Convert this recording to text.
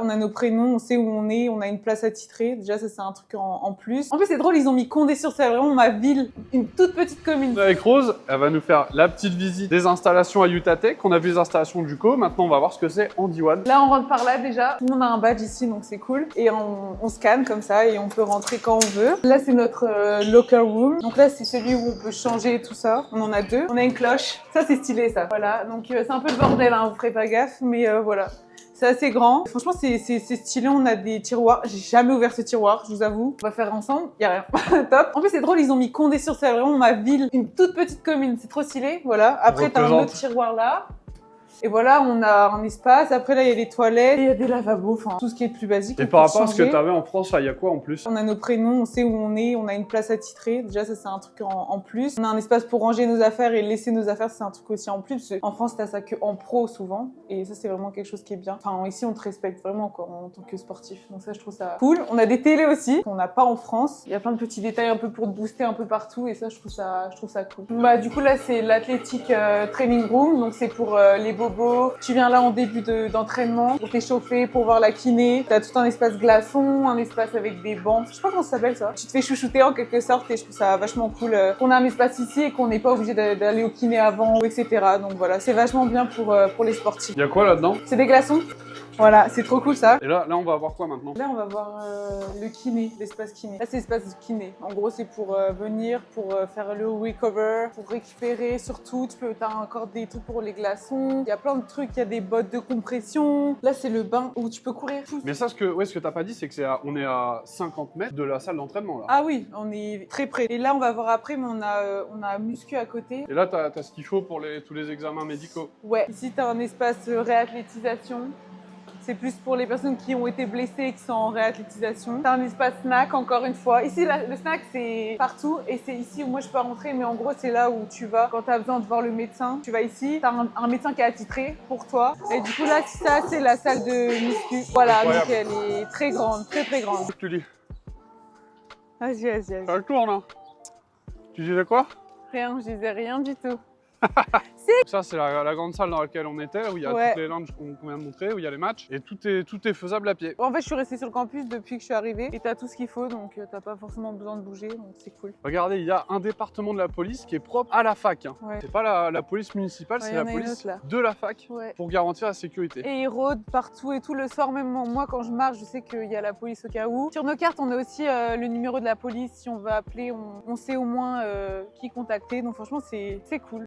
On a nos prénoms, on sait où on est, on a une place attitrée. Déjà, ça, c'est un truc en plus. En plus, c'est drôle, ils ont mis Condé-sur-Serre, vraiment ma ville, une toute petite commune. Avec Rose, elle va nous faire la petite visite des installations à Utah Tech. On a vu les installations du Co. Maintenant, on va voir ce que c'est en D1. Là, on rentre par là déjà. Tout le monde a un badge ici, donc c'est cool. Et on scanne comme ça et on peut rentrer quand on veut. Là, c'est notre locker room. Donc là, c'est celui où on peut changer tout ça. On en a deux. On a une cloche. Ça, c'est stylé, ça. Voilà. Donc, c'est un peu le bordel, hein. Vous ferez pas gaffe, mais voilà. C'est assez grand. Franchement, c'est stylé. On a des tiroirs. J'ai jamais ouvert ce tiroir, je vous avoue. On va faire ensemble. Y a rien. Top. En plus, c'est drôle. Ils ont mis Condé-sur-Serre, vraiment ma ville, une toute petite commune. C'est trop stylé. Voilà. Après, t'as un autre tiroir là. Et voilà, on a un espace. Après, là, il y a les toilettes, il y a des lavabos, enfin, tout ce qui est le plus basique. Et par rapport à ce que tu avais en France, il y a quoi en plus? On a nos prénoms, on sait où on est, on a une place attitrée. Déjà, ça, c'est un truc en plus. On a un espace pour ranger nos affaires et laisser nos affaires, c'est un truc aussi en plus. En France, t'as ça que en pro, souvent. Et ça, c'est vraiment quelque chose qui est bien. Enfin, ici, on te respecte vraiment, quoi, en tant que sportif. Donc ça, je trouve ça cool. On a des télés aussi, qu'on n'a pas en France. Il y a plein de petits détails un peu pour te booster un peu partout. Et ça, je trouve ça cool. Bah, du coup, là, c'est l'Athletic Training Room. Donc, c'est pour les bobos. Tu viens là en début d'entraînement pour t'échauffer, pour voir la kiné. T'as tout un espace glaçon, un espace avec des bancs. Je sais pas comment ça s'appelle ça. Tu te fais chouchouter en quelque sorte et je trouve ça vachement cool qu'on a un espace ici et qu'on n'est pas obligé d'aller au kiné avant, etc. Donc voilà, c'est vachement bien pour les sportifs. Il y a quoi là-dedans? C'est des glaçons. Voilà, c'est trop cool ça. Et là, on va voir quoi maintenant? Là, on va voir le kiné, l'espace kiné. Là, c'est l'espace kiné. En gros, c'est pour venir, pour faire le recover, pour récupérer. Surtout, t'as encore des trucs pour les glaçons. Il y a plein de trucs. Il y a des bottes de compression. Là, c'est le bain où tu peux courir. Mais ça, ce que t'as pas dit, c'est que on est à 50 mètres de la salle d'entraînement là. Ah oui, on est très près. Et là, on va voir après, mais on a muscu à côté. Et là, t'as ce qu'il faut pour tous les examens médicaux. Ouais. Ici, t'as un espace réathlétisation. C'est plus pour les personnes qui ont été blessées et qui sont en réathlétisation. T'as un espace snack, encore une fois. Ici, le snack, c'est partout. Et c'est ici où moi, je peux rentrer. Mais en gros, c'est là où tu vas quand t'as besoin de voir le médecin. Tu vas ici. T'as un médecin qui est attitré pour toi. Et du coup, là, ça, c'est la salle de muscu. Voilà, donc elle est très grande, très, très grande. Qu'est-ce que tu dis? Vas-y. Ça tourne, hein. Tu disais quoi? Rien, je disais rien du tout. Ça, c'est la grande salle dans laquelle on était, où il y a toutes les lounges qu'on vient de montrer, où il y a les matchs, et tout est faisable à pied. En fait, je suis restée sur le campus depuis que je suis arrivée, et t'as tout ce qu'il faut, donc t'as pas forcément besoin de bouger, donc c'est cool. Regardez, il y a un département de la police qui est propre à la fac. Hein. Ouais. C'est pas la police municipale, c'est la police de la fac, pour garantir la sécurité. Et ils rôdent partout et tout. Le soir, même moi, quand je marche, je sais qu'il y a la police au cas où. Sur nos cartes, on a aussi le numéro de la police. Si on veut appeler, on sait au moins qui contacter. Donc franchement, c'est cool.